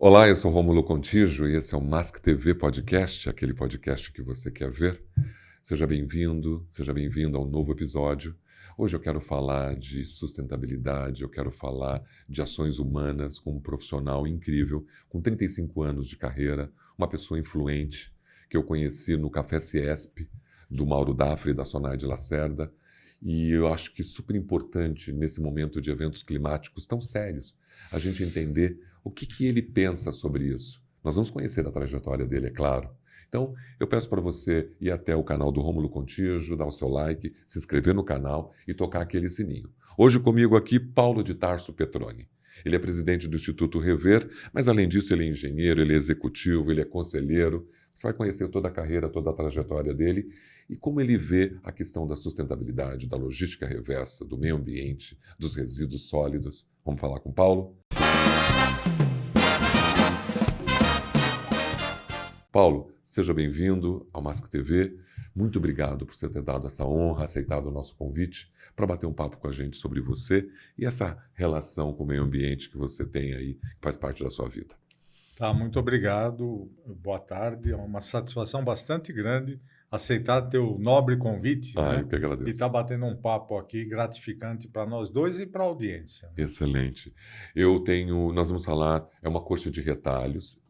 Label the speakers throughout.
Speaker 1: Olá, eu sou Rômulo Contígio e esse é o Mask TV Podcast, aquele podcast que você quer ver. Seja bem-vindo a um novo episódio. Hoje eu quero falar de sustentabilidade, eu quero falar de ações humanas com um profissional incrível, com 35 anos de carreira, uma pessoa influente que eu conheci no Café Ciesp, do Mauro Dafri e da Sonaide Lacerda. E eu acho que é super importante, nesse momento de eventos climáticos tão sérios, a gente entender o que ele pensa sobre isso. Nós vamos conhecer a trajetória dele, é claro. Então, eu peço para você ir até o canal do Rômulo Contígio, dar o seu like, se inscrever no canal e tocar aquele sininho. Hoje comigo aqui, Paulo de Tarso Petroni. Ele é presidente do Instituto Rever, mas além disso ele é engenheiro, ele é executivo, ele é conselheiro. Você vai conhecer toda a carreira, toda a trajetória dele e como ele vê a questão da sustentabilidade, da logística reversa, do meio ambiente, dos resíduos sólidos. Vamos falar com o Paulo? Paulo, seja bem-vindo ao Mask TV. Muito obrigado por você ter dado essa honra, aceitado o nosso convite para bater um papo com a gente sobre você e essa relação com o meio ambiente que você tem aí, que faz parte da sua vida.
Speaker 2: Tá, muito obrigado. Boa tarde. É uma satisfação bastante grande aceitar teu nobre convite, né?
Speaker 1: Eu que agradeço.
Speaker 2: E estar batendo um papo aqui gratificante para nós dois e para a audiência.
Speaker 1: Excelente. Nós vamos falar, é uma coxa de retalhos.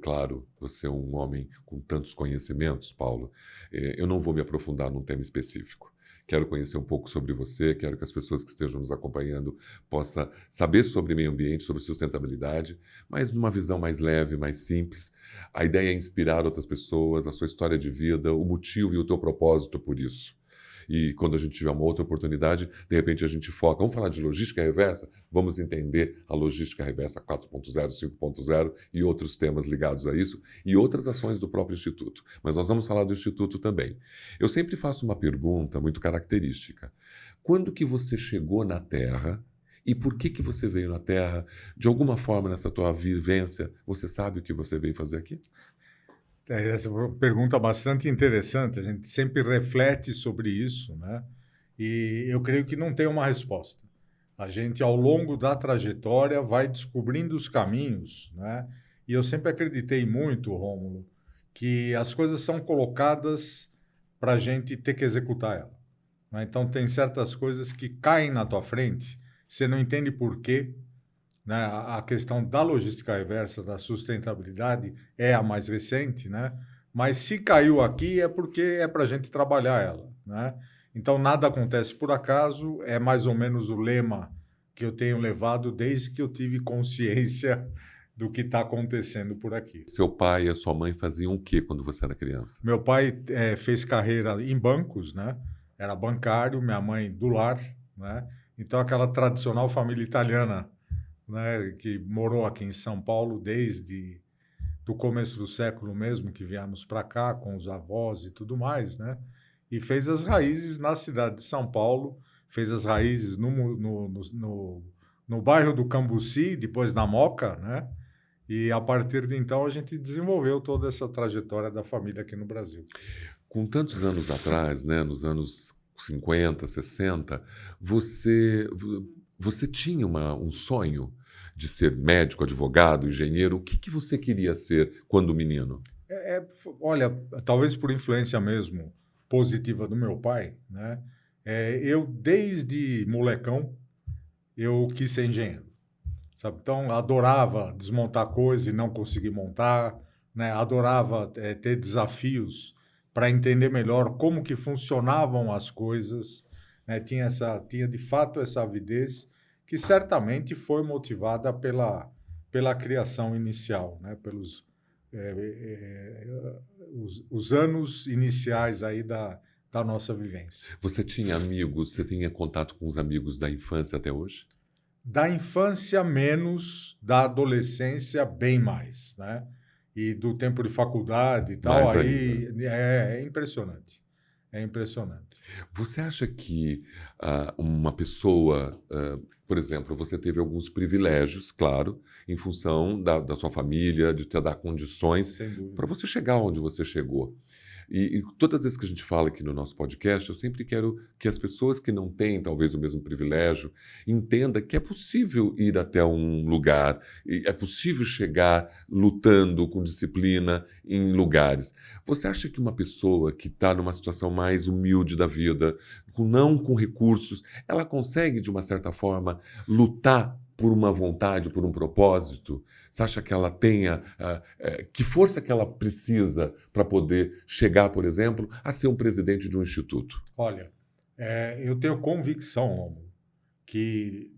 Speaker 1: Claro, você é um homem com tantos conhecimentos, Paulo. Eu não vou me aprofundar num tema específico. Quero conhecer um pouco sobre você, quero que as pessoas que estejam nos acompanhando possam saber sobre meio ambiente, sobre sustentabilidade, mas numa visão mais leve, mais simples. A ideia é inspirar outras pessoas, a sua história de vida, o motivo e o teu propósito por isso. E quando a gente tiver uma outra oportunidade, de repente a gente foca. Vamos falar de logística reversa? Vamos entender a logística reversa 4.0, 5.0 e outros temas ligados a isso e outras ações do próprio Instituto. Mas nós vamos falar do Instituto também. Eu sempre faço uma pergunta muito característica. Quando que você chegou na Terra e por que você veio na Terra? De alguma forma, nessa tua vivência, você sabe o que você veio fazer aqui?
Speaker 2: Essa é uma pergunta bastante interessante. A gente sempre reflete sobre isso, né? E eu creio que não tem uma resposta. A gente, ao longo da trajetória, vai descobrindo os caminhos, né? E eu sempre acreditei muito, Rômulo, que as coisas são colocadas para a gente ter que executar ela, né? Então, tem certas coisas que caem na tua frente, você não entende por quê, né? A questão da logística reversa, da sustentabilidade, é a mais recente, né? Mas se caiu aqui é porque é para a gente trabalhar ela, né? Então, nada acontece por acaso, é mais ou menos o lema que eu tenho levado desde que eu tive consciência do que está acontecendo por aqui.
Speaker 1: Seu pai e a sua mãe faziam o quê quando você era criança?
Speaker 2: Meu pai fez carreira em bancos, né? Era bancário, minha mãe do lar, né? Então, aquela tradicional família italiana, né, que morou aqui em São Paulo desde o começo do século mesmo, que viemos para cá com os avós e tudo mais, né? E fez as raízes na cidade de São Paulo, fez as raízes no bairro do Cambuci, depois na Moca, né? E a partir de então a gente desenvolveu toda essa trajetória da família aqui no Brasil.
Speaker 1: Com tantos anos atrás, né, nos anos 50, 60, você tinha um sonho de ser médico, advogado, engenheiro? O que você queria ser quando menino?
Speaker 2: Olha, talvez por influência mesmo positiva do meu pai, né? Eu, desde molecão, eu quis ser engenheiro, sabe? Então, adorava desmontar coisas e não conseguir montar, né? Adorava ter desafios para entender melhor como que funcionavam as coisas, né? Tinha de fato essa avidez que certamente foi motivada pela criação inicial, né? Pelos os anos iniciais aí da nossa vivência.
Speaker 1: Você tinha amigos, você tinha contato com os amigos da infância até hoje?
Speaker 2: Da infância menos, da adolescência bem mais, né? E do tempo de faculdade e tal,
Speaker 1: Mais
Speaker 2: aí
Speaker 1: ainda.
Speaker 2: é impressionante. É impressionante.
Speaker 1: Você acha que uma pessoa, por exemplo, você teve alguns privilégios, claro, em função da sua família, de te dar condições
Speaker 2: Sem dúvida.
Speaker 1: para você chegar onde você chegou. E todas as vezes que a gente fala aqui no nosso podcast, eu sempre quero que as pessoas que não têm talvez o mesmo privilégio entendam que é possível ir até um lugar, e é possível chegar lutando com disciplina em lugares. Você acha que uma pessoa que está numa situação mais humilde da vida, não com recursos, ela consegue, de uma certa forma, lutar por uma vontade, por um propósito? Você acha que ela tenha... que força que ela precisa para poder chegar, por exemplo, a ser um presidente de um instituto?
Speaker 2: Olha, eu tenho convicção, Romulo, que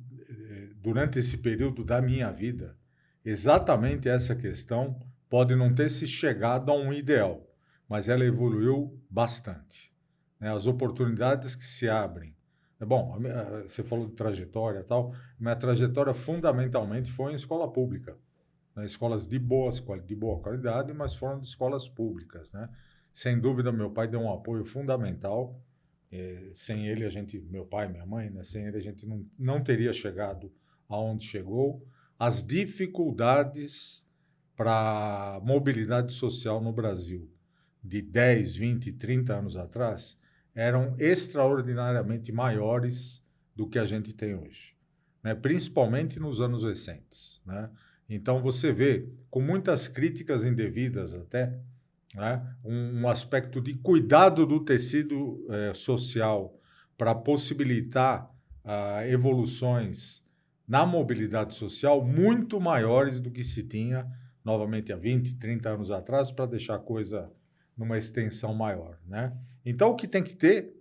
Speaker 2: durante esse período da minha vida, exatamente essa questão pode não ter se chegado a um ideal, mas ela evoluiu bastante, né? As oportunidades que se abrem. Bom, você falou de trajetória e tal. Minha trajetória fundamentalmente foi em escola pública, né? Escolas de boa qualidade, mas foram de escolas públicas, né? Sem dúvida, meu pai deu um apoio fundamental. Sem ele, meu pai, minha mãe, né? Sem ele a gente não teria chegado aonde chegou. As dificuldades para a mobilidade social no Brasil de 10, 20, 30 anos atrás eram extraordinariamente maiores do que a gente tem hoje, né? Principalmente nos anos recentes, né? Então você vê, com muitas críticas indevidas até, né, um aspecto de cuidado do tecido social para possibilitar evoluções na mobilidade social muito maiores do que se tinha, novamente, há 20, 30 anos atrás, para deixar a coisa numa extensão maior, né? Então, o que tem que ter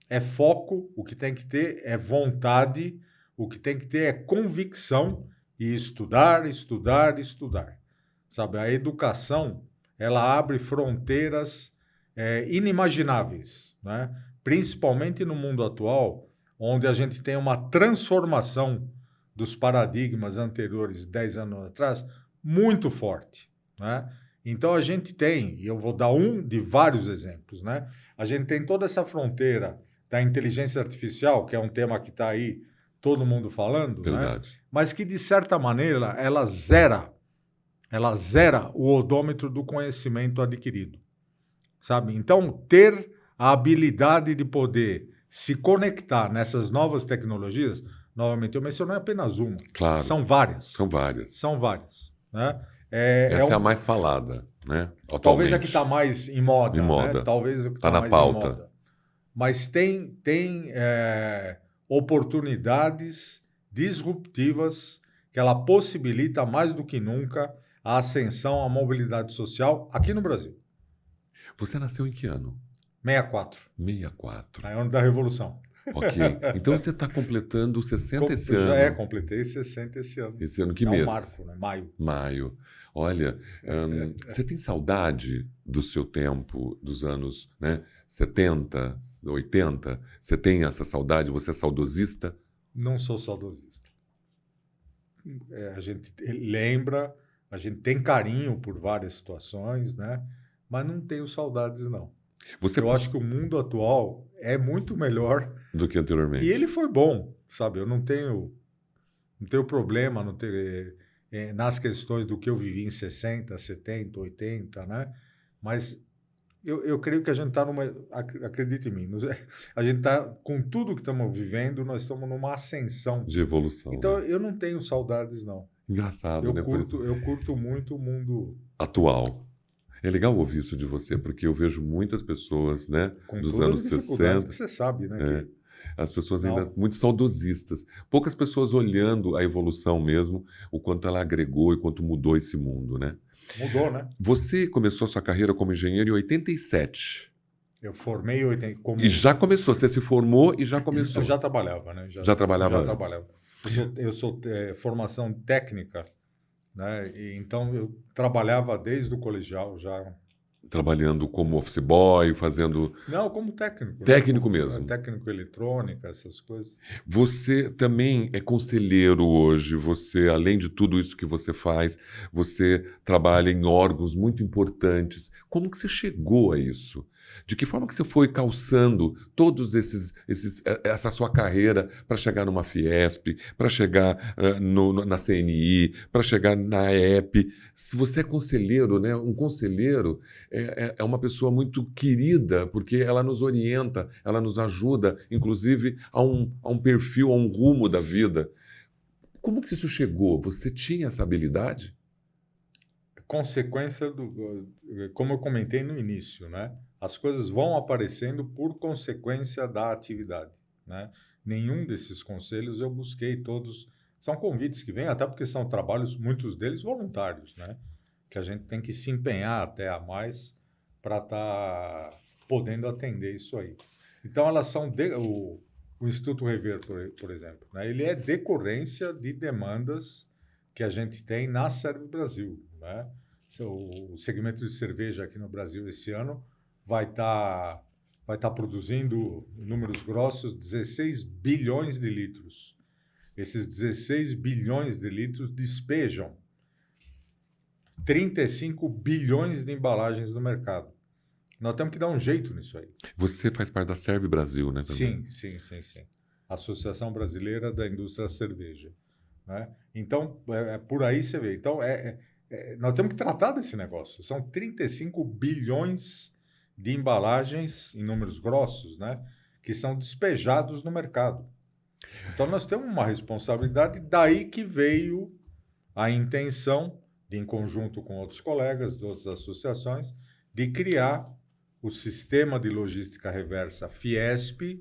Speaker 2: é foco, o que tem que ter é vontade, o que tem que ter é convicção e estudar, estudar, estudar. Sabe, a educação, ela abre fronteiras inimagináveis, né? Principalmente no mundo atual, onde a gente tem uma transformação dos paradigmas anteriores, 10 anos atrás, muito forte, né? Então, a gente tem, e eu vou dar um de vários exemplos, né? A gente tem toda essa fronteira da inteligência artificial, que é um tema que está aí todo mundo falando,
Speaker 1: Verdade.
Speaker 2: né? Mas que, de certa maneira, ela zera o odômetro do conhecimento adquirido, sabe? Então, ter a habilidade de poder se conectar nessas novas tecnologias, novamente, eu mencionei apenas uma.
Speaker 1: Claro.
Speaker 2: São várias.
Speaker 1: São várias.
Speaker 2: Né?
Speaker 1: Essa é a mais falada, né? Atualmente.
Speaker 2: Talvez a que está mais em moda. Né? Talvez a que
Speaker 1: está na
Speaker 2: mais
Speaker 1: pauta.
Speaker 2: Em moda. Mas tem oportunidades disruptivas que ela possibilita mais do que nunca a ascensão à mobilidade social aqui no Brasil.
Speaker 1: Você nasceu em que ano?
Speaker 2: 64.
Speaker 1: 64.
Speaker 2: É ano da Revolução.
Speaker 1: Ok. Então você está completando 60 esse ano.
Speaker 2: Completei 60 esse ano.
Speaker 1: Esse ano que mês?
Speaker 2: É um marco, né? Maio.
Speaker 1: Maio. Olha, você tem saudade do seu tempo, dos anos 70, 80? Você tem essa saudade? Você é saudosista?
Speaker 2: Não sou saudosista. A gente lembra, a gente tem carinho por várias situações, né? Mas não tenho saudades, não. Eu acho que o mundo atual é muito melhor
Speaker 1: do que anteriormente.
Speaker 2: E ele foi bom, sabe? Eu não tenho problema nas questões do que eu vivi em 60, 70, 80, né? Mas eu creio que a gente está acredite em mim, a gente está, com tudo que estamos vivendo, nós estamos numa ascensão.
Speaker 1: De evolução.
Speaker 2: Então, eu não tenho saudades, não.
Speaker 1: Engraçado, né?
Speaker 2: Eu curto muito o mundo
Speaker 1: atual. É legal ouvir isso de você, porque eu vejo muitas pessoas, né, dos anos 60.
Speaker 2: Que você sabe, né?
Speaker 1: As pessoas ainda muito saudosistas. Poucas pessoas olhando a evolução mesmo, o quanto ela agregou e quanto mudou esse mundo, né?
Speaker 2: Mudou, né?
Speaker 1: Você começou a sua carreira como engenheiro em 87.
Speaker 2: Eu formei em 80.
Speaker 1: E já começou, você se formou e já começou.
Speaker 2: Eu já trabalhava, né?
Speaker 1: Já trabalhava antes.
Speaker 2: Trabalhava. Eu sou formação técnica, né? Então, eu trabalhava desde o colegial já.
Speaker 1: Trabalhando como office boy, fazendo...
Speaker 2: Não, como técnico.
Speaker 1: Técnico mesmo.
Speaker 2: Técnico eletrônica, essas coisas.
Speaker 1: Você também é conselheiro hoje. Você, além de tudo isso que você faz, você trabalha em órgãos muito importantes. Como que você chegou a isso? De que forma que você foi calçando todos essa sua carreira para chegar numa Fiesp, para chegar na CNI, para chegar na EP? Se você é conselheiro, né? Um conselheiro é uma pessoa muito querida, porque ela nos orienta, ela nos ajuda, inclusive, a um perfil, a um rumo da vida. Como que isso chegou? Você tinha essa habilidade?
Speaker 2: Consequência como eu comentei no início, né? As coisas vão aparecendo por consequência da atividade, né? Nenhum desses conselhos eu busquei, todos são convites que vêm, até porque são trabalhos, muitos deles voluntários, né? Que a gente tem que se empenhar até a mais para estar podendo atender isso aí. Então, elas são o Instituto Rever, por exemplo, né? Ele é decorrência de demandas que a gente tem na Serve Brasil, né? O segmento de cerveja aqui no Brasil esse ano vai estar produzindo, em números grossos, 16 bilhões de litros. Esses 16 bilhões de litros despejam 35 bilhões de embalagens no mercado. Nós temos que dar um jeito nisso aí.
Speaker 1: Você faz parte da Serve Brasil, né? Também.
Speaker 2: Sim. Associação Brasileira da Indústria da Cerveja, né? Então, por aí você vê. Então, nós temos que tratar desse negócio. São 35 bilhões de embalagens, em números grossos, né? Que são despejados no mercado. Então, nós temos uma responsabilidade, daí que veio a intenção, em conjunto com outros colegas de outras associações, de criar o Sistema de Logística Reversa Fiesp,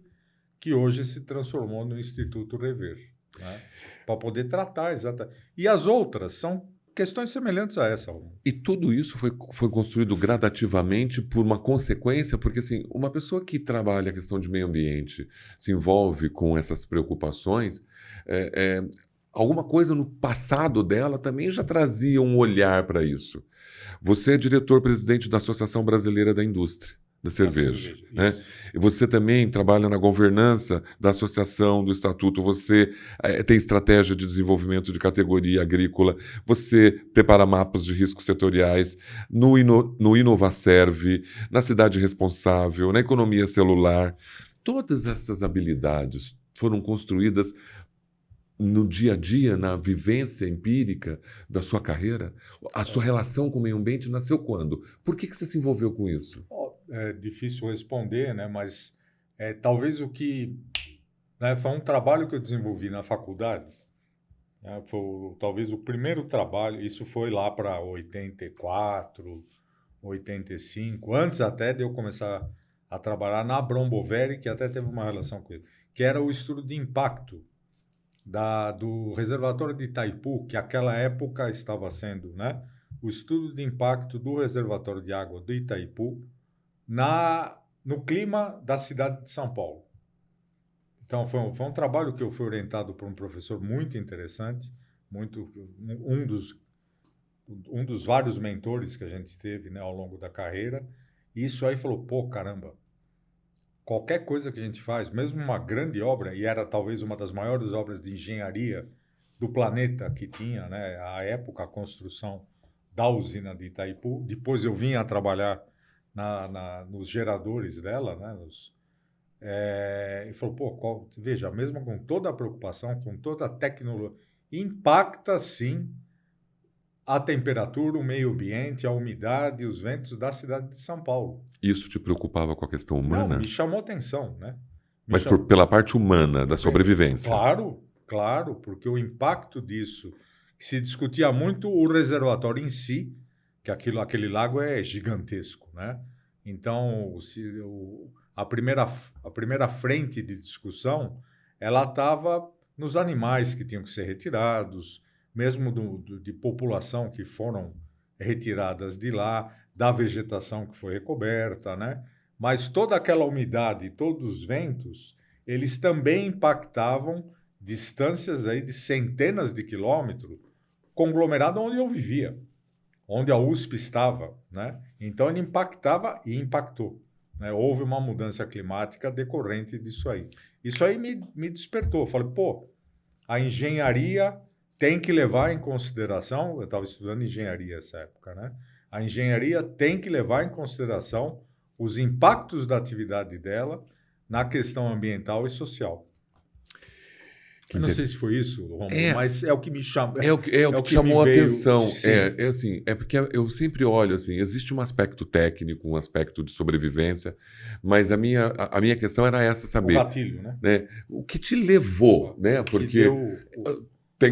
Speaker 2: que hoje se transformou no Instituto Rever, né? Para poder tratar exatamente. E as outras são questões semelhantes a essa.
Speaker 1: E tudo isso foi construído gradativamente por uma consequência, porque assim, uma pessoa que trabalha a questão de meio ambiente, se envolve com essas preocupações, alguma coisa no passado dela também já trazia um olhar para isso. Você é diretor-presidente da Associação Brasileira da Indústria da Cerveja, né? E você também trabalha na governança da associação, do estatuto, você tem estratégia de desenvolvimento de categoria agrícola, você prepara mapas de riscos setoriais no Inovaserve, na cidade responsável, na economia celular. Todas essas habilidades foram construídas no dia a dia, na vivência empírica da sua carreira? A sua relação com o meio ambiente nasceu quando? Por que você se envolveu com isso?
Speaker 2: É difícil responder, né? Mas talvez o que... né, foi um trabalho que eu desenvolvi na faculdade, né? Foi talvez o primeiro trabalho, isso foi lá para 84, 85, antes até de eu começar a trabalhar na Bromboveri, que até teve uma relação com ele, que era o estudo de impacto do reservatório de Itaipu, que naquela época estava sendo, né, o estudo de impacto do reservatório de água do Itaipu no clima da cidade de São Paulo. Então, foi um trabalho que eu fui orientado por um professor muito interessante, um dos vários mentores que a gente teve, né, ao longo da carreira. E isso aí falou, pô, caramba, qualquer coisa que a gente faz, mesmo uma grande obra, e era talvez uma das maiores obras de engenharia do planeta que tinha, né, à época, a construção da usina de Itaipu. Depois eu vim a trabalhar nos geradores dela, né, e falou, pô, veja, mesmo com toda a preocupação, com toda a tecnologia, impacta sim a temperatura, o meio ambiente, a umidade e os ventos da cidade de São Paulo.
Speaker 1: Isso te preocupava com a questão humana?
Speaker 2: Não, me chamou atenção, né?
Speaker 1: Mas pela parte humana da sobrevivência?
Speaker 2: Claro, porque o impacto disso, se discutia muito o reservatório em si, que aquele lago é gigantesco, né? Então, a primeira frente de discussão, ela estava nos animais que tinham que ser retirados, mesmo de população que foram retiradas de lá, da vegetação que foi recoberta, né? Mas toda aquela umidade, todos os ventos, eles também impactavam distâncias aí de centenas de quilômetros, conglomerado onde eu vivia, onde a USP estava, né? Então ele impactava e impactou, né? Houve uma mudança climática decorrente disso aí. Isso aí me despertou. Eu falei, pô, a engenharia tem que levar em consideração, eu estava estudando engenharia nessa época, né? A engenharia tem que levar em consideração os impactos da atividade dela na questão ambiental e social. Eu não sei se foi isso, Romulo, mas é o que me chama.
Speaker 1: É o que chamou a atenção. Porque eu sempre olho assim, existe um aspecto técnico, um aspecto de sobrevivência, mas a minha questão era essa, saber.
Speaker 2: O gatilho, né?
Speaker 1: O que te levou, né? Porque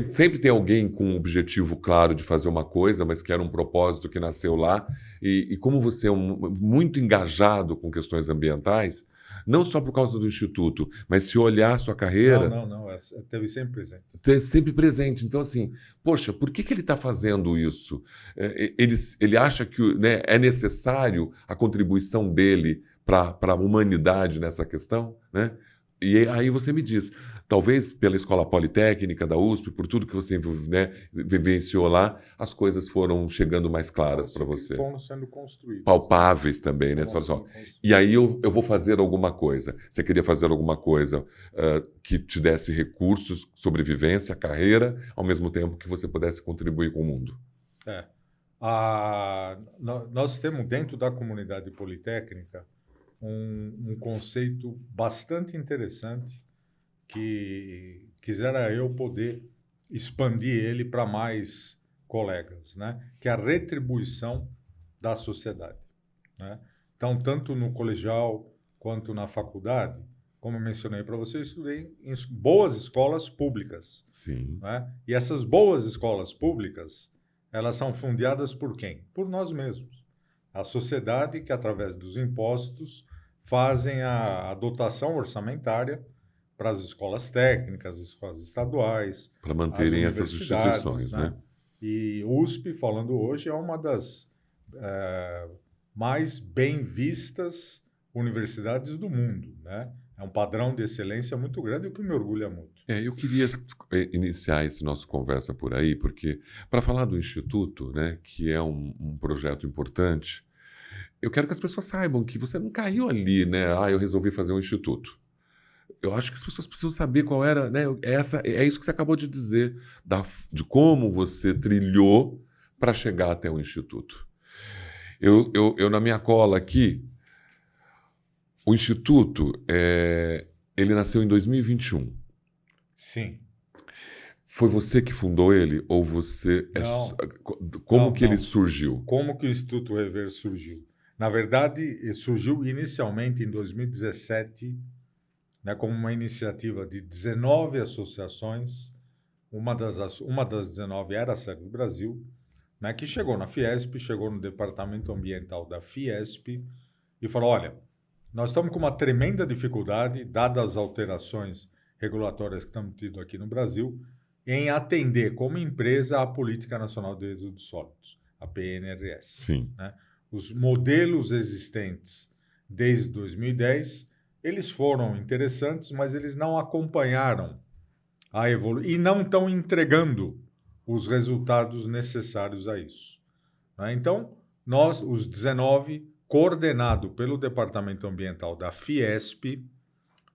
Speaker 1: sempre tem alguém com um objetivo claro de fazer uma coisa, mas que era um propósito que nasceu lá. E como você é muito engajado com questões ambientais, não só por causa do Instituto, mas se olhar a sua carreira...
Speaker 2: Não. Esteve sempre presente.
Speaker 1: Sempre presente. Então, assim, poxa, por que ele está fazendo isso? Ele acha que, né, é necessário a contribuição dele para a humanidade nessa questão, né? E aí você me diz, talvez pela Escola Politécnica da USP, por tudo que você, né, vivenciou lá, as coisas foram chegando mais claras para você.
Speaker 2: Foram sendo construídas.
Speaker 1: Palpáveis também, né? E aí eu vou fazer alguma coisa. Você queria fazer alguma coisa que te desse recursos, sobrevivência, carreira, ao mesmo tempo que você pudesse contribuir com o mundo.
Speaker 2: Nós temos dentro da comunidade politécnica um conceito bastante interessante que quisera eu poder expandir ele para mais colegas, né? Que é a retribuição da sociedade, né? Então, tanto no colegial quanto na faculdade, como eu mencionei para você, eu estudei em boas escolas públicas.
Speaker 1: Sim.
Speaker 2: Né? E essas boas escolas públicas, elas são fundadas por quem? Por nós mesmos. A sociedade que, através dos impostos, fazem a dotação orçamentária para as escolas técnicas, as escolas estaduais,
Speaker 1: para manterem essas instituições, né?
Speaker 2: E USP, falando hoje, é uma das mais bem vistas universidades do mundo, né? É um padrão de excelência muito grande, o que me orgulha muito.
Speaker 1: Eu queria iniciar esse nosso conversa por aí, porque para falar do Instituto, né, que é um projeto importante, eu quero que as pessoas saibam que você não caiu ali, né? Eu resolvi fazer um instituto. Eu acho que as pessoas precisam saber qual era, né? É isso que você acabou de dizer, de como você trilhou para chegar até o instituto. Eu na minha cola aqui, o instituto, ele nasceu em 2021.
Speaker 2: Sim.
Speaker 1: Foi você que fundou ele ou você? Como que ele surgiu?
Speaker 2: Como que o Instituto Rever surgiu? Na verdade, surgiu inicialmente em 2017, né, como uma iniciativa de 19 associações. Uma das 19 era a sede do Brasil, né, que chegou na Fiesp, chegou no Departamento Ambiental da Fiesp e falou, olha, nós estamos com uma tremenda dificuldade, dadas as alterações regulatórias que estamos tendo aqui no Brasil, em atender como empresa a Política Nacional de Resíduos Sólidos, a PNRS.
Speaker 1: Sim.
Speaker 2: Né? Os modelos existentes desde 2010, eles foram interessantes, mas eles não acompanharam a evolução e não estão entregando os resultados necessários a isso. Né? Então, nós, os 19, coordenado pelo Departamento Ambiental da Fiesp,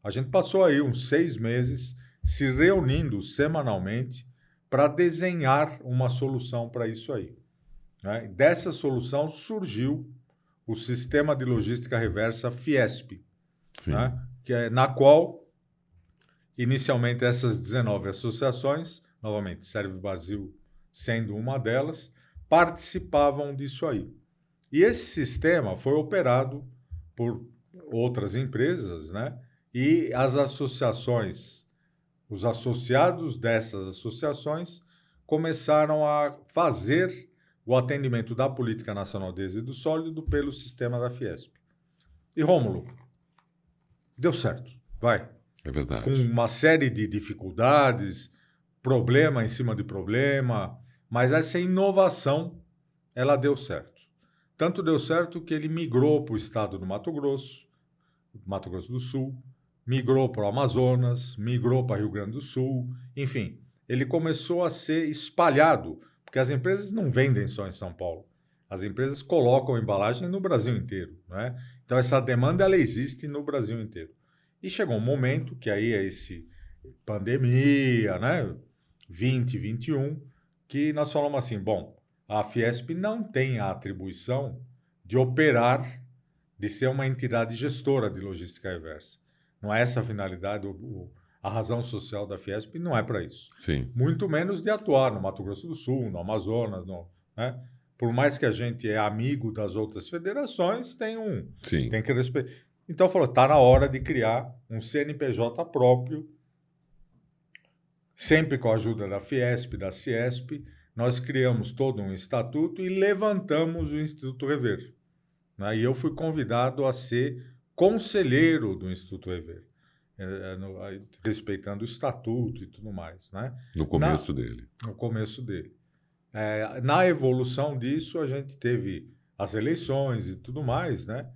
Speaker 2: a gente passou aí uns 6 meses se reunindo semanalmente para desenhar uma solução para isso aí. Né? Dessa solução surgiu o Sistema de Logística Reversa Fiesp, né? Na qual, inicialmente, essas 19 associações, novamente, Serve Brasil sendo uma delas, participavam disso aí. E esse sistema foi operado por outras empresas, né? E as associações, os associados dessas associações começaram a fazer o atendimento da Política Nacional de Resíduo Sólido pelo sistema da Fiesp. E, Rômulo, deu certo, vai.
Speaker 1: É verdade.
Speaker 2: Com uma série de dificuldades, problema em cima de problema, mas essa inovação, ela deu certo. Tanto deu certo que ele migrou para o estado do Mato Grosso do Sul, migrou para o Amazonas, migrou para Rio Grande do Sul, enfim, ele começou a ser espalhado, porque as empresas não vendem só em São Paulo, as empresas colocam embalagem no Brasil inteiro, né? Então essa demanda ela existe no Brasil inteiro. E chegou um momento que aí é esse pandemia, né? 2021, que nós falamos assim, bom, a Fiesp não tem a atribuição de operar, de ser uma entidade gestora de logística reversa. Não é essa a finalidade. A razão social da Fiesp não é para isso.
Speaker 1: Sim.
Speaker 2: Muito menos de atuar no Mato Grosso do Sul, no Amazonas, né? Por mais que a gente é amigo das outras federações,
Speaker 1: Sim.
Speaker 2: tem que respeitar. Então, falou, está na hora de criar um CNPJ próprio, sempre com a ajuda da Fiesp, da Ciesp. Nós criamos todo um estatuto e levantamos o Instituto Rever. Né? E eu fui convidado a ser conselheiro do Instituto Rever, respeitando o estatuto e tudo mais. Né?
Speaker 1: No começo dele.
Speaker 2: No começo dele. Na evolução disso, a gente teve as eleições e tudo mais, né?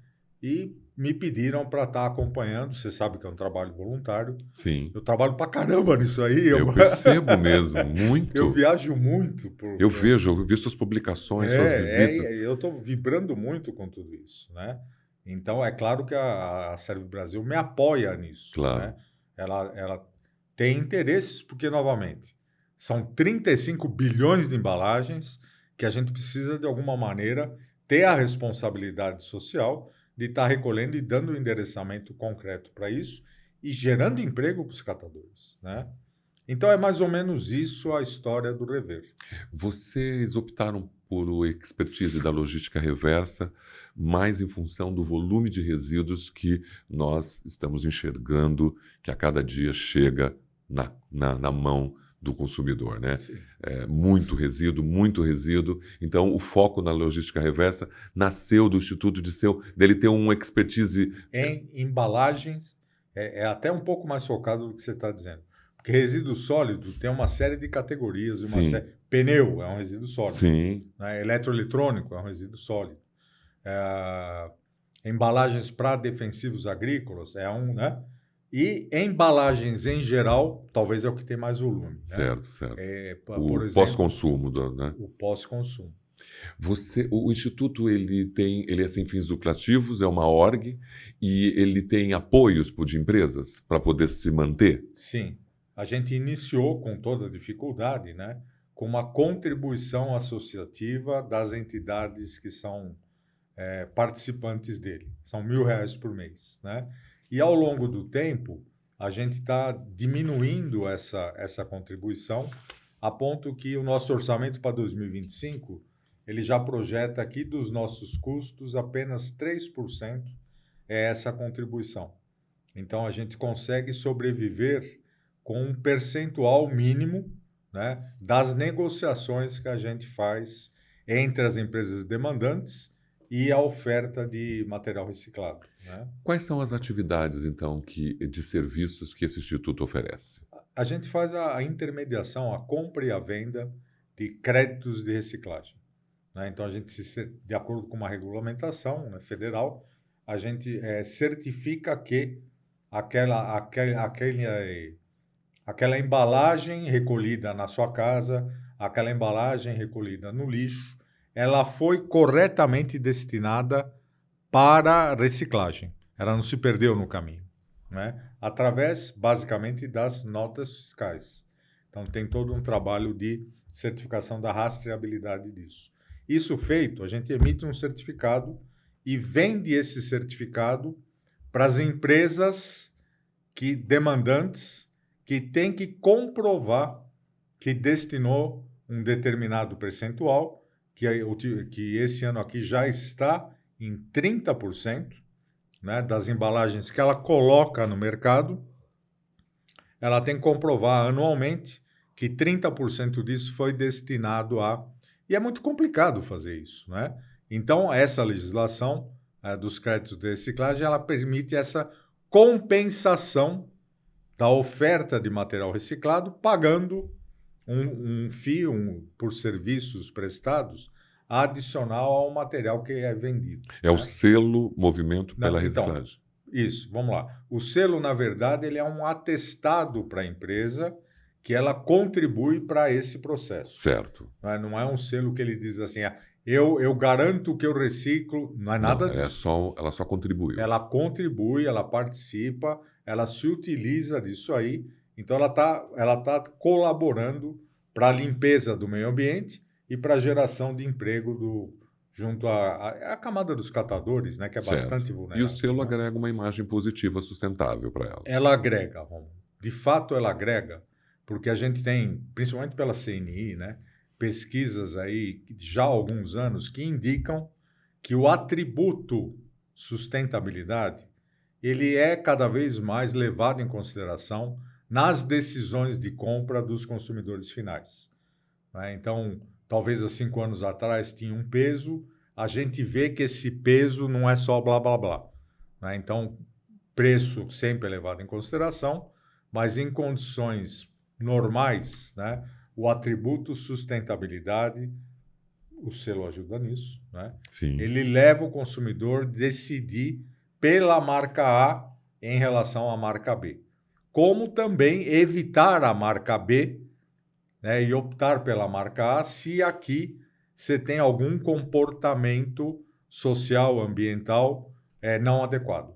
Speaker 2: E me pediram para estar acompanhando. Você sabe que é um trabalho voluntário.
Speaker 1: Sim.
Speaker 2: Eu trabalho para caramba nisso aí.
Speaker 1: Eu percebo mesmo, muito.
Speaker 2: Eu viajo muito.
Speaker 1: Eu vi suas publicações, suas visitas.
Speaker 2: Eu estou vibrando muito com tudo isso, né? Então, é claro que a Serve Brasil me apoia nisso.
Speaker 1: Claro.
Speaker 2: Né? Ela tem interesses, porque, novamente, são 35 bilhões de embalagens que a gente precisa, de alguma maneira, ter a responsabilidade social de estar recolhendo e dando um endereçamento concreto para isso e gerando emprego para os catadores. Né? Então, é mais ou menos isso a história do Rever.
Speaker 1: Vocês optaram por o expertise da logística reversa, mais em função do volume de resíduos que nós estamos enxergando, que a cada dia chega na mão do consumidor, né? Muito resíduo. Então, o foco na logística reversa nasceu do Instituto dele ter uma expertise...
Speaker 2: Em embalagens, é até um pouco mais focado do que você está dizendo. Porque resíduo sólido tem uma série de categorias. Pneu é um resíduo sólido.
Speaker 1: Sim.
Speaker 2: Né? Eletroeletrônico é um resíduo sólido. Embalagens para defensivos agrícolas é um... Né? E embalagens em geral, talvez é o que tem mais volume. Né?
Speaker 1: Certo.
Speaker 2: Por exemplo,
Speaker 1: pós-consumo. Né?
Speaker 2: O pós-consumo.
Speaker 1: O Instituto ele é sem fins lucrativos, é uma org, e ele tem apoios de empresas para poder se manter?
Speaker 2: Sim. A gente iniciou com toda a dificuldade, né, com uma contribuição associativa das entidades que são participantes dele. São R$1.000 por mês. Né? E, ao longo do tempo, a gente está diminuindo essa contribuição a ponto que o nosso orçamento para 2025 ele já projeta aqui dos nossos custos apenas 3% é essa contribuição. Então, a gente consegue sobreviver com um percentual mínimo, né, das negociações que a gente faz entre as empresas demandantes e a oferta de material reciclado. Né?
Speaker 1: Quais são as atividades, então, de serviços que esse Instituto oferece?
Speaker 2: A gente faz a intermediação, a compra e a venda de créditos de reciclagem. Né? Então, a gente, de acordo com uma regulamentação, né, federal, a gente certifica que aquela embalagem recolhida na sua casa, aquela embalagem recolhida no lixo, ela foi corretamente destinada para reciclagem. Ela não se perdeu no caminho, né? Através, basicamente, das notas fiscais. Então, tem todo um trabalho de certificação da rastreabilidade disso. Isso feito, a gente emite um certificado e vende esse certificado para as empresas demandantes que têm que comprovar que destinou um determinado percentual, que esse ano aqui já está em 30%, né, das embalagens que ela coloca no mercado, ela tem que comprovar anualmente que 30% disso foi destinado a... E é muito complicado fazer isso, né? Então, essa legislação dos créditos de reciclagem, ela permite essa compensação da oferta de material reciclado, pagando um FII, por serviços prestados, adicional ao material que é vendido.
Speaker 1: É, né? O selo Movimento pela Reciclagem.
Speaker 2: Isso, vamos lá. O selo, na verdade, ele é um atestado para a empresa que ela contribui para esse processo.
Speaker 1: Certo.
Speaker 2: Não é um selo que ele diz assim, eu garanto que eu reciclo, não é nada disso.
Speaker 1: Ela só contribuiu.
Speaker 2: Ela contribui, ela participa, ela se utiliza disso aí, então ela tá colaborando para a limpeza do meio ambiente e para a geração de emprego junto à camada dos catadores, né, que é bastante vulnerável.
Speaker 1: E o selo agrega uma imagem positiva, sustentável para ela.
Speaker 2: Ela agrega, Romulo. de fato ela agrega, porque a gente tem, principalmente pela CNI, né, pesquisas aí já há alguns anos que indicam que o atributo sustentabilidade ele é cada vez mais levado em consideração nas decisões de compra dos consumidores finais. Né? Então, talvez há 5 anos atrás tinha um peso, a gente vê que esse peso não é só blá, blá, blá. Né? Então, preço sempre é levado em consideração, mas em condições normais, né, o atributo sustentabilidade, o selo ajuda nisso, né?
Speaker 1: Sim.
Speaker 2: Ele leva o consumidor a decidir pela marca A em relação à marca B. Como também evitar a marca B, né, e optar pela marca A se aqui você tem algum comportamento social, ambiental não adequado.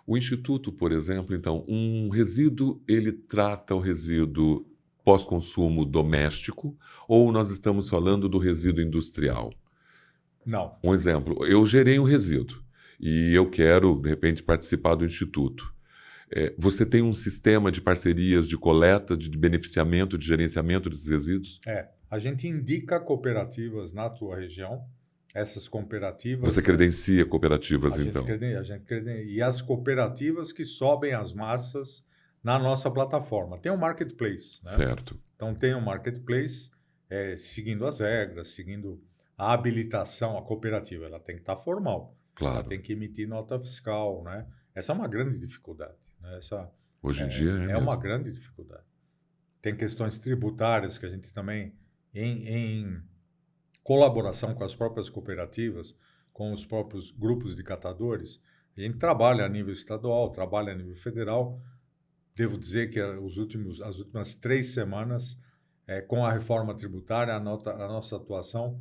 Speaker 1: O Instituto, por exemplo, então, um resíduo, ele trata o resíduo pós-consumo doméstico ou nós estamos falando do resíduo industrial?
Speaker 2: Não.
Speaker 1: Um exemplo, eu gerei um resíduo e eu quero, de repente, participar do Instituto. Você tem um sistema de parcerias de coleta, de beneficiamento, de gerenciamento desses resíduos?
Speaker 2: A gente indica cooperativas na tua região. Essas cooperativas...
Speaker 1: Você credencia cooperativas, então?
Speaker 2: A gente credencia. E as cooperativas que sobem as massas na nossa plataforma. Tem um marketplace, né?
Speaker 1: Certo.
Speaker 2: Então, tem um marketplace seguindo as regras, seguindo a habilitação. A cooperativa ela tem que estar formal.
Speaker 1: Claro.
Speaker 2: Ela tem que emitir nota fiscal, né? Essa é uma grande dificuldade. Né?
Speaker 1: Hoje em dia
Speaker 2: é uma grande dificuldade. Tem questões tributárias que a gente também, em colaboração com as próprias cooperativas, com os próprios grupos de catadores, a gente trabalha a nível estadual, trabalha a nível federal. Devo dizer que as últimas 3 semanas, com a reforma tributária, a nossa atuação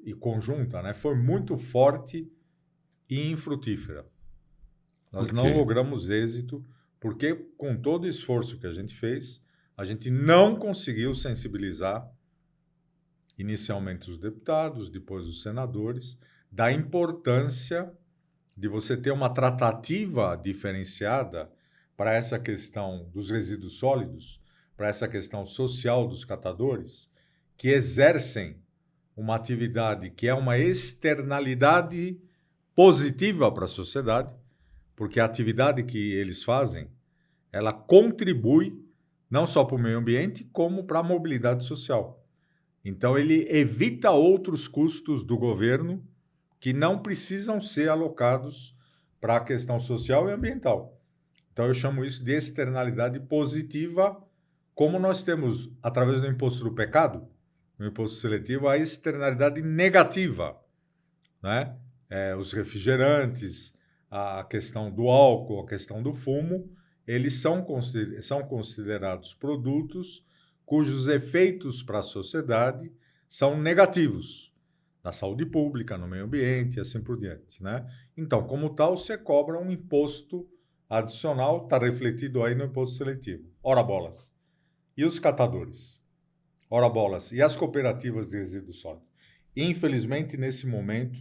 Speaker 2: e conjunta, né, foi muito forte e infrutífera. Nós não logramos êxito, porque com todo o esforço que a gente fez, a gente não conseguiu sensibilizar inicialmente os deputados, depois os senadores, da importância de você ter uma tratativa diferenciada para essa questão dos resíduos sólidos, para essa questão social dos catadores, que exercem uma atividade que é uma externalidade positiva para a sociedade, porque a atividade que eles fazem, ela contribui não só para o meio ambiente, como para a mobilidade social. Então, ele evita outros custos do governo que não precisam ser alocados para a questão social e ambiental. Então, eu chamo isso de externalidade positiva, como nós temos, através do imposto do pecado, no imposto seletivo, a externalidade negativa, né? Os refrigerantes, a questão do álcool, a questão do fumo, eles são considerados produtos cujos efeitos para a sociedade são negativos, na saúde pública, no meio ambiente e assim por diante, né? Então, como tal, você cobra um imposto adicional, está refletido aí no imposto seletivo. Ora bolas. E os catadores? Ora bolas. E as cooperativas de resíduos sólidos? Infelizmente, nesse momento,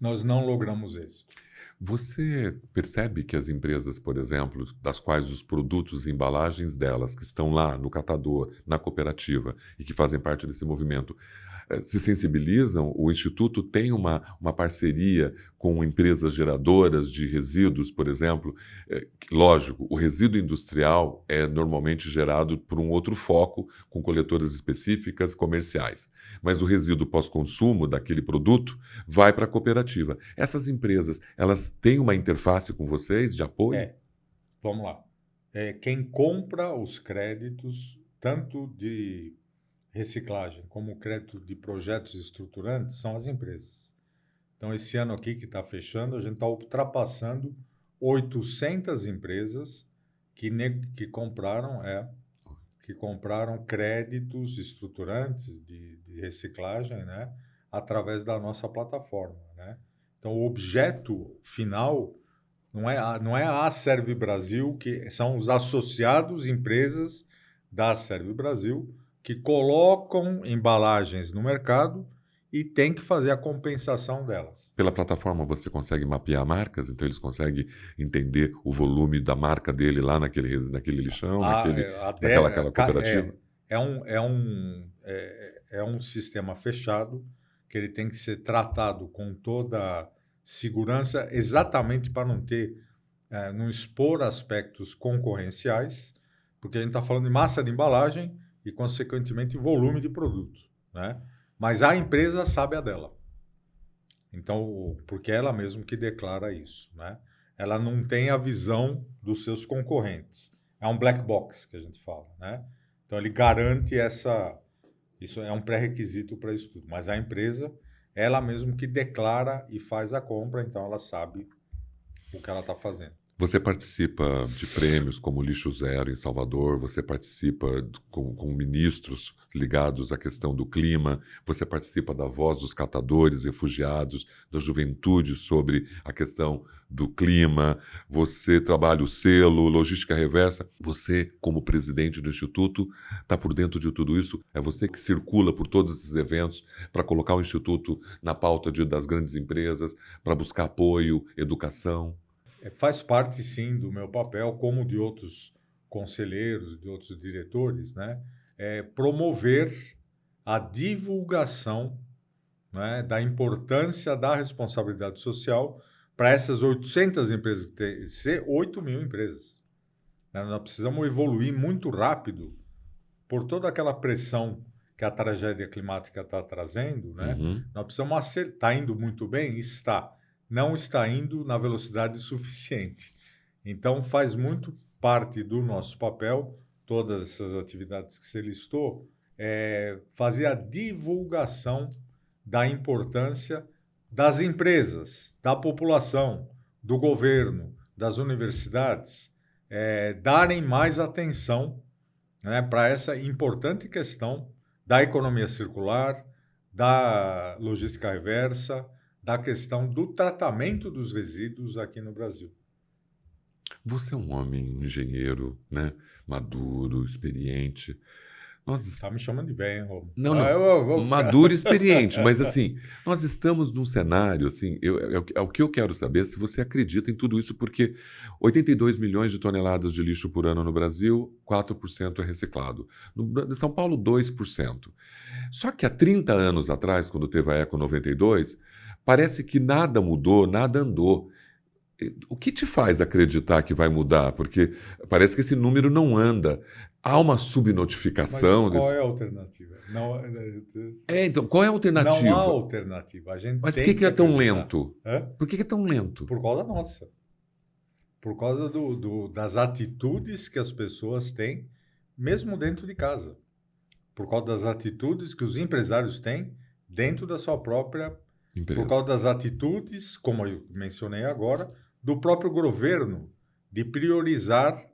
Speaker 2: nós não logramos êxito.
Speaker 1: Você percebe que as empresas, por exemplo, das quais os produtos e embalagens delas, que estão lá no catador, na cooperativa e que fazem parte desse movimento, se sensibilizam? O Instituto tem uma parceria com empresas geradoras de resíduos, por exemplo. Lógico, o resíduo industrial é normalmente gerado por um outro foco, com coletoras específicas comerciais. Mas o resíduo pós-consumo daquele produto vai para a cooperativa. Essas empresas, elas têm uma interface com vocês de apoio?
Speaker 2: Vamos lá. Quem compra os créditos, tanto de reciclagem como crédito de projetos estruturantes, são as empresas. Então, esse ano aqui que está fechando, a gente está ultrapassando 800 empresas que compraram créditos estruturantes de reciclagem, né, através da nossa plataforma, né? Então, o objeto final não é a Serve Brasil, que são os associados empresas da Serve Brasil, que colocam embalagens no mercado e tem que fazer a compensação delas.
Speaker 1: Pela plataforma você consegue mapear marcas, então eles conseguem entender o volume da marca dele lá naquele lixão, naquela cooperativa?
Speaker 2: É um sistema fechado que ele tem que ser tratado com toda a segurança, exatamente para não expor aspectos concorrenciais, porque a gente está falando de massa de embalagem e, consequentemente, volume de produto, né? Mas a empresa sabe a dela. Então, porque é ela mesma que declara isso, né? Ela não tem a visão dos seus concorrentes. É um black box que a gente fala, né? Então, ele garante isso é um pré-requisito para isso tudo. Mas a empresa, ela mesma que declara e faz a compra, então ela sabe o que ela está fazendo.
Speaker 1: Você participa de prêmios como Lixo Zero em Salvador, você participa com ministros ligados à questão do clima, você participa da Voz dos Catadores, Refugiados, da Juventude sobre a questão do clima, você trabalha o selo, Logística Reversa. Você, como presidente do Instituto, está por dentro de tudo isso? É você que circula por todos esses eventos para colocar o Instituto na pauta das grandes empresas, para buscar apoio, educação?
Speaker 2: Faz parte, sim, do meu papel, como de outros conselheiros, de outros diretores, né? Promover a divulgação, né, da importância da responsabilidade social para essas 800 empresas, que tem, ser 8 mil empresas. Né? Nós precisamos evoluir muito rápido por toda aquela pressão que a tragédia climática está trazendo, né?
Speaker 1: Uhum.
Speaker 2: Nós precisamos está indo muito bem? Está. Não está indo na velocidade suficiente. Então, faz muito parte do nosso papel, todas essas atividades que você listou, fazer a divulgação da importância das empresas, da população, do governo, das universidades, darem mais atenção, né, para essa importante questão da economia circular, da logística reversa, da questão do tratamento dos resíduos aqui no Brasil.
Speaker 1: Você é um homem engenheiro, né? Maduro, experiente.
Speaker 2: Está me chamando de velho, Romo.
Speaker 1: Não. Maduro e experiente, mas assim, nós estamos num cenário, assim, o que eu quero saber se você acredita em tudo isso, porque 82 milhões de toneladas de lixo por ano no Brasil, 4% é reciclado. No São Paulo, 2%. Só que há 30 anos atrás, quando teve a Eco 92, parece que nada mudou, nada andou. O que te faz acreditar que vai mudar? Porque parece que esse número não anda. Há uma subnotificação.
Speaker 2: Mas qual é a alternativa?
Speaker 1: Então, qual é a alternativa?
Speaker 2: Não há alternativa.
Speaker 1: Mas por que é tão lento? Por que é tão lento?
Speaker 2: Por causa nossa. Por causa das atitudes que as pessoas têm, mesmo dentro de casa. Por causa das atitudes que os empresários têm dentro da sua própria empresa. Por causa das atitudes, como eu mencionei agora, do próprio governo, de priorizar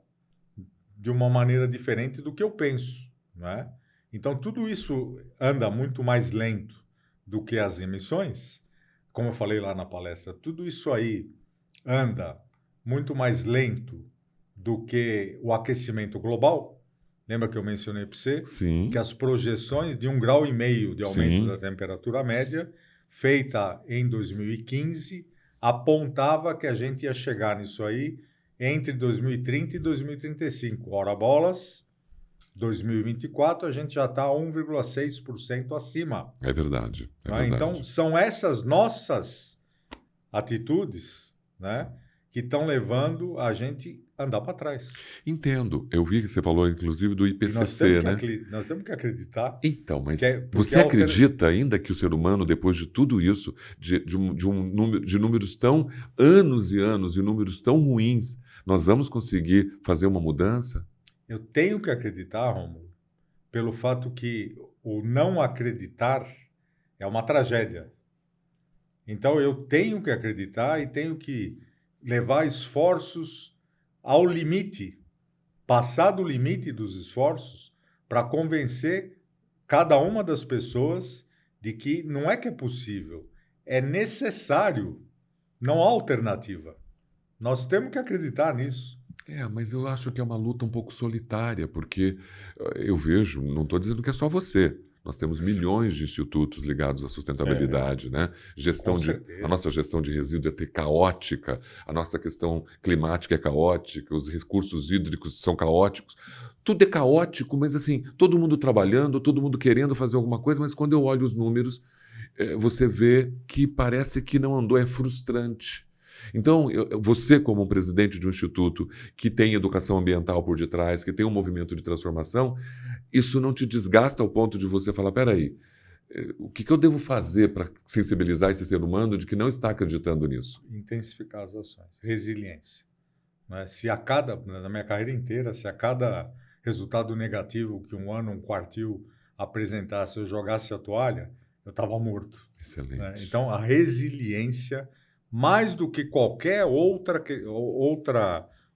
Speaker 2: de uma maneira diferente do que eu penso, né? Então, tudo isso anda muito mais lento do que as emissões, como eu falei lá na palestra, tudo isso aí anda muito mais lento do que o aquecimento global. Lembra que eu mencionei para você?
Speaker 1: Sim.
Speaker 2: Que as projeções de 1,5 graus de aumento da temperatura média, feita em 2015, apontava que a gente ia chegar nisso aí entre 2030 e 2035. Ora bolas, 2024 a gente já está 1,6% acima.
Speaker 1: É verdade. Verdade.
Speaker 2: Então, são essas nossas atitudes, né, que estão levando a gente a andar para trás.
Speaker 1: Entendo. Eu vi que você falou, inclusive, do IPCC, né?
Speaker 2: Nós temos que acreditar.
Speaker 1: Então, mas você acredita ainda que o ser humano, depois de tudo isso, de números tão anos e anos e números tão ruins, nós vamos conseguir fazer uma mudança?
Speaker 2: Eu tenho que acreditar, Rômulo, pelo fato que o não acreditar é uma tragédia. Então, eu tenho que acreditar e tenho que levar esforços ao limite, passar do limite dos esforços para convencer cada uma das pessoas de que não é que é possível, é necessário, não há alternativa. Nós temos que acreditar nisso.
Speaker 1: Mas eu acho que é uma luta um pouco solitária, porque eu vejo, não estou dizendo que é só você, Nós temos milhões de institutos ligados à sustentabilidade, né? A nossa gestão de resíduo é caótica, a nossa questão climática é caótica, os recursos hídricos são caóticos. Tudo é caótico, mas assim, todo mundo trabalhando, todo mundo querendo fazer alguma coisa, mas quando eu olho os números, você vê que parece que não andou, é frustrante. Então, você como um presidente de um instituto que tem educação ambiental por detrás, que tem um movimento de transformação, isso não te desgasta ao ponto de você falar, peraí, o que eu devo fazer para sensibilizar esse ser humano de que não está acreditando nisso?
Speaker 2: Intensificar as ações, resiliência. Né? Na minha carreira inteira, se a cada resultado negativo que um quartil apresentasse, eu jogasse a toalha, eu estava morto.
Speaker 1: Excelente.
Speaker 2: Né? Então, a resiliência, mais do que qualquer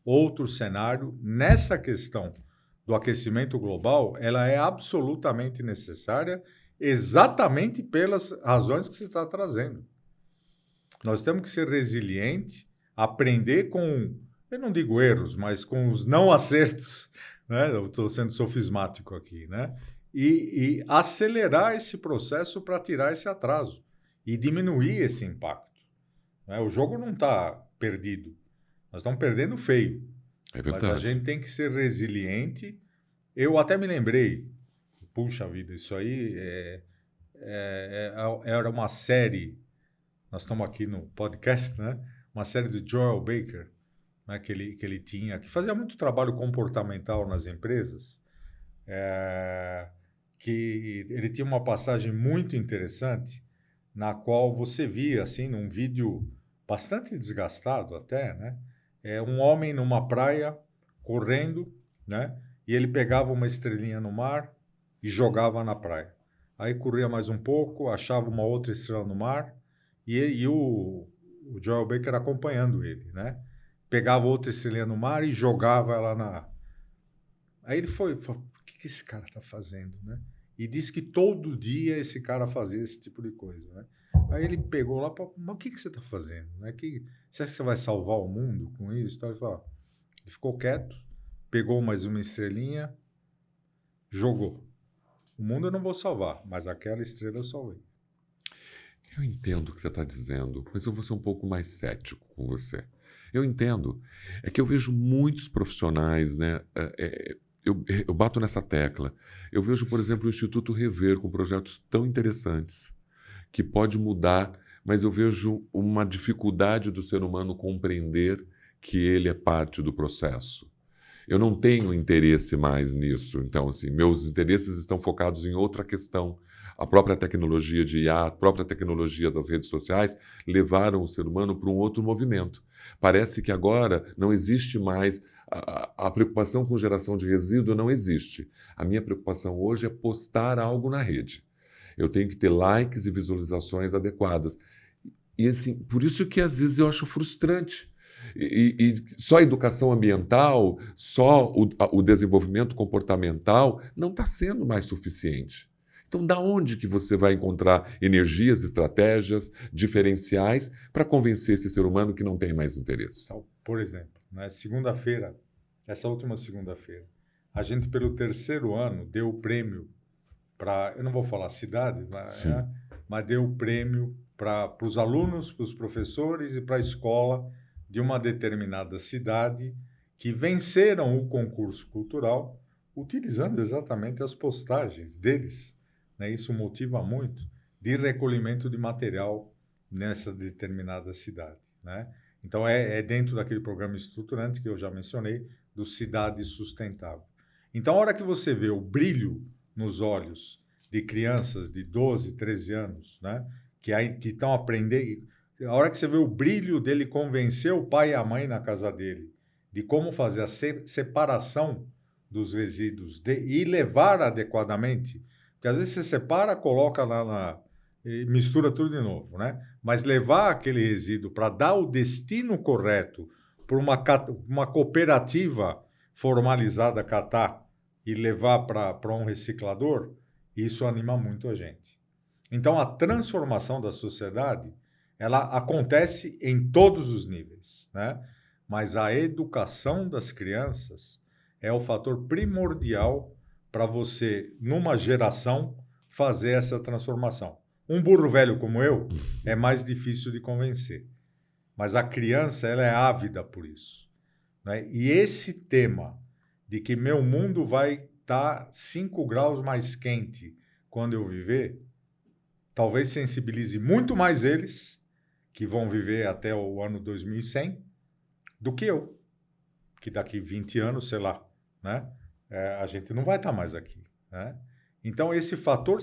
Speaker 2: outro cenário, nessa questão do aquecimento global, ela é absolutamente necessária, exatamente pelas razões que você está trazendo. Nós temos que ser resilientes, aprender com, eu não digo erros, mas com os não acertos, né? Eu estou sendo sofismático aqui, né? E acelerar esse processo para tirar esse atraso e diminuir esse impacto. Né? O jogo não está perdido. Nós estamos perdendo feio.
Speaker 1: É verdade.
Speaker 2: Mas a gente tem que ser resiliente. Eu até me lembrei, puxa vida, isso aí era uma série, nós estamos aqui no podcast, né? Uma série do Joel Baker, né? que ele tinha, que fazia muito trabalho comportamental nas empresas, que ele tinha uma passagem muito interessante, na qual você via, assim, num vídeo bastante desgastado até, né? Um homem numa praia, correndo, né? E ele pegava uma estrelinha no mar e jogava na praia. Aí corria mais um pouco, achava uma outra estrela no mar e o Joel Baker acompanhando ele, né? Pegava outra estrelinha no mar e jogava ela na... Aí ele falou, o que esse cara está fazendo, né? E disse que todo dia esse cara fazia esse tipo de coisa, né? Aí ele pegou lá, mas o que você está fazendo? Né? Você acha que você vai salvar o mundo com isso? Então, ele ficou quieto, pegou mais uma estrelinha, jogou. O mundo eu não vou salvar, mas aquela estrela eu salvei.
Speaker 1: Eu entendo o que você está dizendo, mas eu vou ser um pouco mais cético com você. Eu entendo. É que eu vejo muitos profissionais, né? Eu bato nessa tecla. Eu vejo, por exemplo, o Instituto Rever com projetos tão interessantes que pode mudar, mas eu vejo uma dificuldade do ser humano compreender que ele é parte do processo. Eu não tenho interesse mais nisso. Então, assim, meus interesses estão focados em outra questão. A própria tecnologia de IA, a própria tecnologia das redes sociais levaram o ser humano para um outro movimento. Parece que agora não existe mais a preocupação com geração de resíduo, não existe. A minha preocupação hoje é postar algo na rede. Eu tenho que ter likes e visualizações adequadas. E assim, por isso que às vezes eu acho frustrante. E só a educação ambiental, só o desenvolvimento comportamental não está sendo mais suficiente. Então, da onde que você vai encontrar energias, estratégias, diferenciais para convencer esse ser humano que não tem mais interesse?
Speaker 2: Então, por exemplo, né, essa última segunda-feira, a gente, pelo 3º ano, deu o prêmio para, eu não vou falar cidade, mas deu o prêmio para os alunos, para os professores e para a escola de uma determinada cidade que venceram o concurso cultural utilizando exatamente as postagens deles. Né? Isso motiva muito, de recolhimento de material nessa determinada cidade. Né? Então, é dentro daquele programa estruturante que eu já mencionei, do Cidade Sustentável. Então, a hora que você vê o brilho nos olhos de crianças de 12, 13 anos, né? que estão aprendendo... A hora que você vê o brilho dele convencer o pai e a mãe na casa dele de como fazer a separação dos resíduos e levar adequadamente, porque às vezes você separa, coloca lá e mistura tudo de novo, né? Mas levar aquele resíduo para dar o destino correto para uma cooperativa formalizada catar e levar para um reciclador, isso anima muito a gente. Então, a transformação da sociedade ela acontece em todos os níveis, né? Mas a educação das crianças é o fator primordial para você, numa geração, fazer essa transformação. Um burro velho como eu é mais difícil de convencer, mas a criança ela é ávida por isso, né? E esse tema de que meu mundo vai estar 5 graus mais quente quando eu viver, talvez sensibilize muito mais eles, que vão viver até o ano 2100, do que eu, que daqui 20 anos, sei lá, né? A gente não vai estar mais aqui, né? Então, esse fator,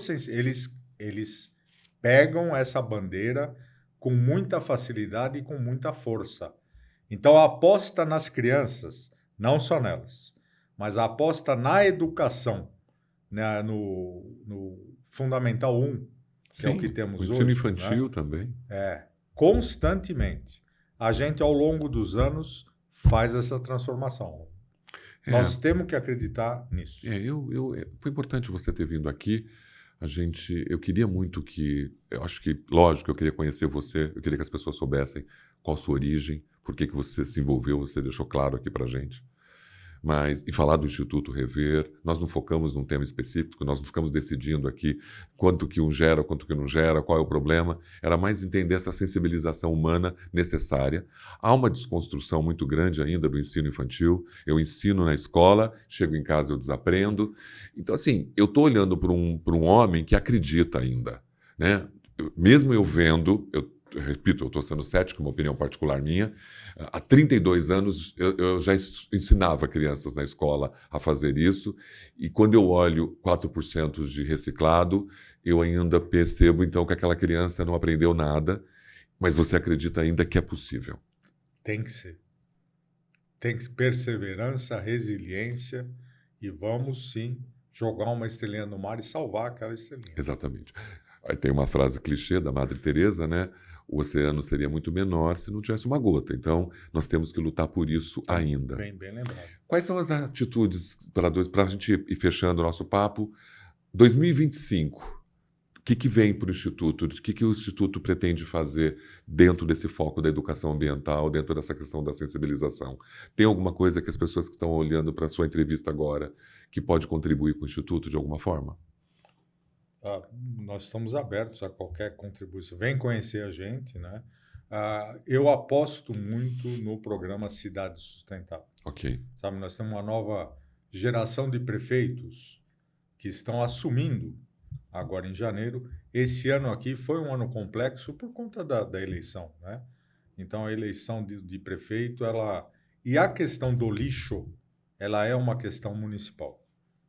Speaker 2: eles pegam essa bandeira com muita facilidade e com muita força. Então, a aposta nas crianças, não só nelas, mas a aposta na educação, né, no Fundamental 1, que é o que temos
Speaker 1: o
Speaker 2: hoje.
Speaker 1: ensino infantil,
Speaker 2: né?
Speaker 1: também.
Speaker 2: Constantemente. A gente, ao longo dos anos, faz essa transformação. Nós temos que acreditar nisso.
Speaker 1: Foi importante você ter vindo aqui. Eu queria muito eu acho que, lógico, eu queria conhecer você, eu queria que as pessoas soubessem qual a sua origem, por que você se envolveu, você deixou claro aqui pra gente. E falar do Instituto Rever, nós não focamos num tema específico, nós não ficamos decidindo aqui quanto que um gera, quanto que não gera, qual é o problema. Era mais entender essa sensibilização humana necessária. Há uma desconstrução muito grande ainda do ensino infantil. Eu ensino na escola, chego em casa eu desaprendo. Então, assim, eu estou olhando para um homem que acredita ainda, né? Mesmo eu vendo, repito, eu estou sendo cético, uma opinião particular minha. Há 32 anos eu já ensinava crianças na escola a fazer isso, e quando eu olho 4% de reciclado, eu ainda percebo então que aquela criança não aprendeu nada, mas você acredita ainda que é possível.
Speaker 2: Tem que ser. Tem que perseverança, resiliência, e vamos sim jogar uma estrelinha no mar e salvar aquela estrelinha.
Speaker 1: Exatamente. Aí tem uma frase clichê da Madre Teresa, né? O oceano seria muito menor se não tivesse uma gota. Então, nós temos que lutar por isso ainda.
Speaker 2: Bem lembrado.
Speaker 1: Quais são as atitudes para a gente ir fechando o nosso papo? 2025, o que vem para o Instituto? O que o Instituto pretende fazer dentro desse foco da educação ambiental, dentro dessa questão da sensibilização? Tem alguma coisa que as pessoas que estão olhando para a sua entrevista agora que pode contribuir com o Instituto de alguma forma?
Speaker 2: Nós estamos abertos a qualquer contribuição. Vem conhecer a gente, né? Eu aposto muito no programa Cidade Sustentável.
Speaker 1: Ok.
Speaker 2: Sabe, nós temos uma nova geração de prefeitos que estão assumindo agora em janeiro. Esse ano aqui foi um ano complexo por conta da eleição, né? Então, a eleição de prefeito, e a questão do lixo, ela é uma questão municipal.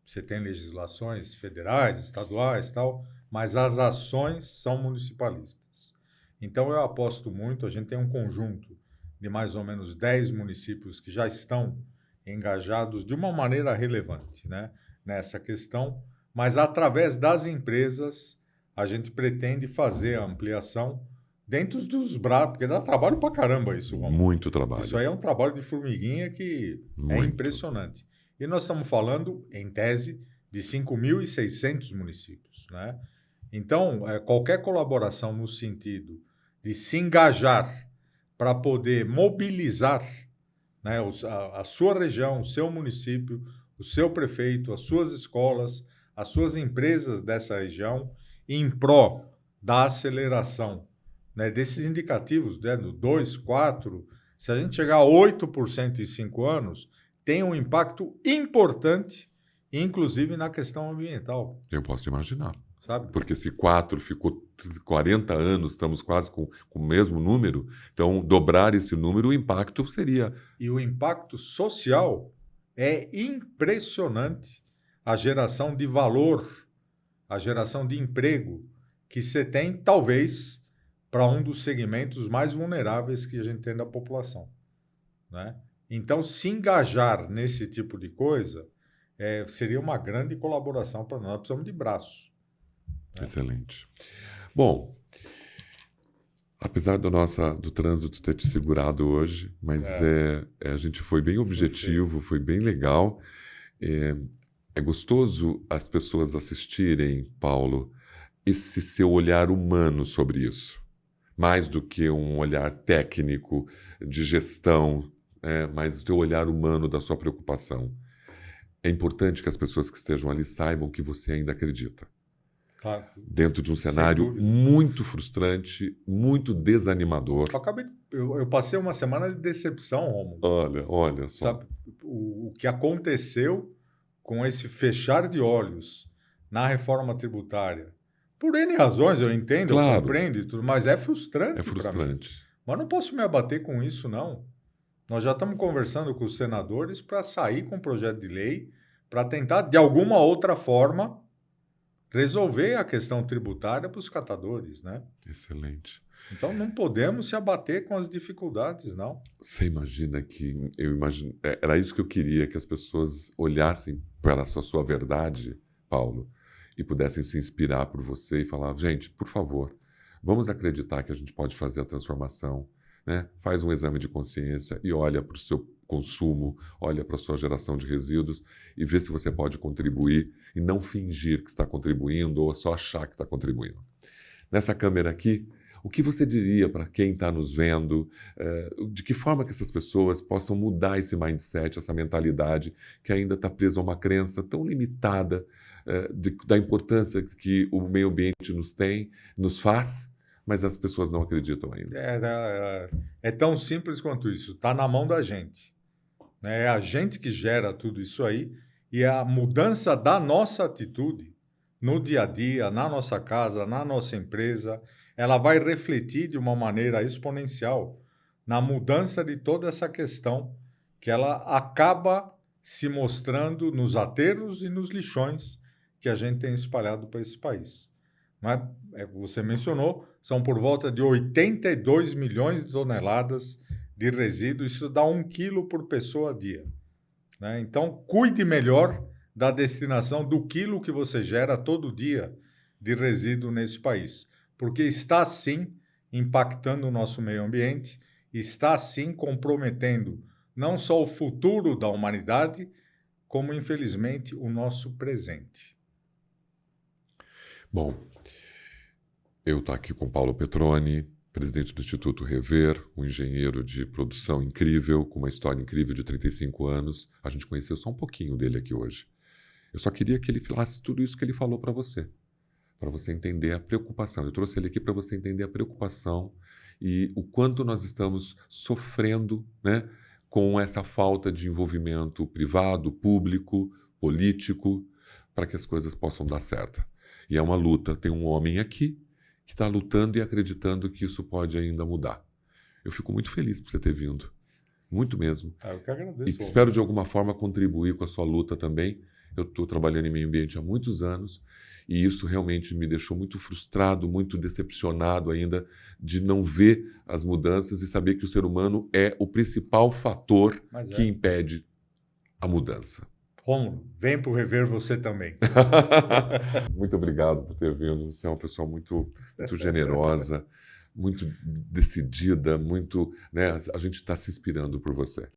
Speaker 2: Você tem legislações federais, estaduais, tal, mas as ações são municipalistas. Então, eu aposto muito, a gente tem um conjunto de mais ou menos 10 municípios que já estão engajados de uma maneira relevante, né, nessa questão, mas através das empresas a gente pretende fazer a ampliação dentro dos braços, porque dá trabalho pra caramba isso.
Speaker 1: Muito trabalho.
Speaker 2: Isso aí é um trabalho de formiguinha que é impressionante. E nós estamos falando, em tese, de 5.600 municípios, né? Então, qualquer colaboração no sentido de se engajar para poder mobilizar, né, a sua região, o seu município, o seu prefeito, as suas escolas, as suas empresas dessa região, em pró da aceleração, né, desses indicativos, né, do 2, 4, se a gente chegar a 8% em 5 anos, tem um impacto importante, inclusive na questão ambiental.
Speaker 1: Eu posso imaginar.
Speaker 2: Sabe?
Speaker 1: Porque se 4 ficou 40 anos, estamos quase com o mesmo número, então dobrar esse número, o impacto seria...
Speaker 2: E o impacto social é impressionante, a geração de valor, a geração de emprego que você tem, talvez, para um dos segmentos mais vulneráveis que a gente tem da população, né? Então, se engajar nesse tipo de coisa seria uma grande colaboração para nós. Nós precisamos de braço. Né?
Speaker 1: Excelente. Bom, apesar do trânsito ter te segurado hoje, mas a gente foi bem objetivo, foi bem legal. É gostoso as pessoas assistirem, Paulo, esse seu olhar humano sobre isso. Mais do que um olhar técnico de gestão, mas o teu olhar humano da sua preocupação. É importante que as pessoas que estejam ali saibam que você ainda acredita.
Speaker 2: Claro.
Speaker 1: dentro de um
Speaker 2: Sem
Speaker 1: cenário
Speaker 2: dúvida.
Speaker 1: muito frustrante, muito desanimador.
Speaker 2: Eu passei uma semana de decepção, Romulo.
Speaker 1: Olha só.
Speaker 2: Sabe, o que aconteceu com esse fechar de olhos na reforma tributária, por N razões, eu entendo,
Speaker 1: Claro.
Speaker 2: eu compreendo e tudo, mas é frustrante.
Speaker 1: É
Speaker 2: pra mim.
Speaker 1: frustrante.
Speaker 2: Mas não posso me abater com isso, não. Nós já estamos conversando com os senadores para sair com um projeto de lei para tentar, de alguma outra forma, resolver a questão tributária para os catadores, né?
Speaker 1: Excelente.
Speaker 2: Então não podemos se abater com as dificuldades, não.
Speaker 1: Você imagina que era isso que eu queria, que as pessoas olhassem para essa sua verdade, Paulo, e pudessem se inspirar por você e falar, gente, por favor, vamos acreditar que a gente pode fazer a transformação, né? Faz um exame de consciência e olha para o seu consumo, olha para a sua geração de resíduos e vê se você pode contribuir e não fingir que está contribuindo ou só achar que está contribuindo. Nessa câmera aqui, o que você diria para quem está nos vendo? De que forma que essas pessoas possam mudar esse mindset, essa mentalidade que ainda está presa a uma crença tão limitada da importância que o meio ambiente nos faz, mas as pessoas não acreditam ainda?
Speaker 2: É tão simples quanto isso. Está na mão da gente. É a gente que gera tudo isso aí e a mudança da nossa atitude no dia a dia, na nossa casa, na nossa empresa, ela vai refletir de uma maneira exponencial na mudança de toda essa questão que ela acaba se mostrando nos aterros e nos lixões que a gente tem espalhado para esse país. Mas, você mencionou, são por volta de 82 milhões de toneladas de resíduos, isso dá 1 quilo por pessoa a dia, né? Então, cuide melhor da destinação do quilo que você gera todo dia de resíduo nesse país, porque está, sim, impactando o nosso meio ambiente, está, sim, comprometendo não só o futuro da humanidade, como, infelizmente, o nosso presente.
Speaker 1: Bom, eu estou aqui com Paulo Petroni, presidente do Instituto Rever, um engenheiro de produção incrível, com uma história incrível de 35 anos. A gente conheceu só um pouquinho dele aqui hoje. Eu só queria que ele falasse tudo isso que ele falou para você entender a preocupação. Eu trouxe ele aqui para você entender a preocupação e o quanto nós estamos sofrendo, né, com essa falta de envolvimento privado, público, político, para que as coisas possam dar certo. E é uma luta. Tem um homem aqui que está lutando e acreditando que isso pode ainda mudar. Eu fico muito feliz por você ter vindo. Muito mesmo.
Speaker 2: Eu que agradeço.
Speaker 1: E espero, de alguma forma, contribuir com a sua luta também. Eu estou trabalhando em meio ambiente há muitos anos e isso realmente me deixou muito frustrado, muito decepcionado ainda de não ver as mudanças e saber que o ser humano é o principal fator que impede a mudança.
Speaker 2: Romulo, vem para o Rever você também.
Speaker 1: Muito obrigado por ter vindo. Você é uma pessoa muito generosa, muito decidida, muito, né? A gente está se inspirando por você.